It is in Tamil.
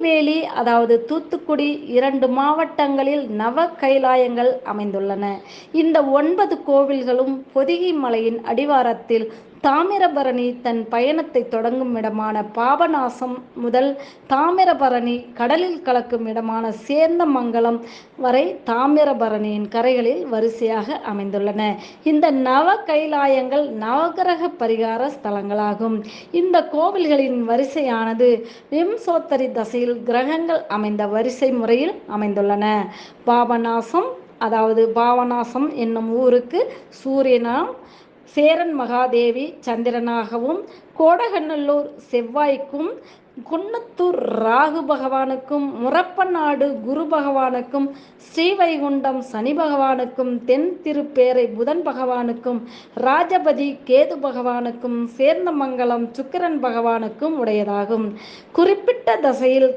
வேலி அதாவது தூத்துக்குடி 2 மாவட்டங்களில் நவ கைலாயங்கள் அமைந்துள்ளன. இந்த 9 கோவில்களும் பொதிகை மலையின் அடிவாரத்தில் தாமிரபரணி தன் பயணத்தை தொடங்கும் இடமான பாபநாசம் முதல் தாமிரபரணி கடலில் கலக்கும் இடமான சேந்தமங்கலம் வரை தாமிரபரணியின் கரைகளில் வரிசையாக அமைந்துள்ளன. இந்த நவ கைலாயங்கள் நவகிரக பரிகார ஸ்தலங்களாகும். இந்த கோவில்களின் வரிசையானது விம்சோத்தரி தசையில் கிரகங்கள் அமைந்த வரிசை முறையில் அமைந்துள்ளன. பாபநாசம் என்னும் ஊருக்கு சூரியனாம், சேரன் மகாதேவி சந்திரனாகவும், கோடகநல்லூர் செவ்வாய்க்கும், குன்னத்தூர் ராகு பகவானுக்கும், முரப்பநாடு குரு பகவானுக்கும், ஸ்ரீவைகுண்டம் சனி பகவானுக்கும், தென் திருப்பேரை புதன் பகவானுக்கும், ராஜபதி கேது பகவானுக்கும், சேர்ந்தமங்கலம் சுக்கிரன் பகவானுக்கும் உடையதாகும். குறிப்பிட்ட தசையில்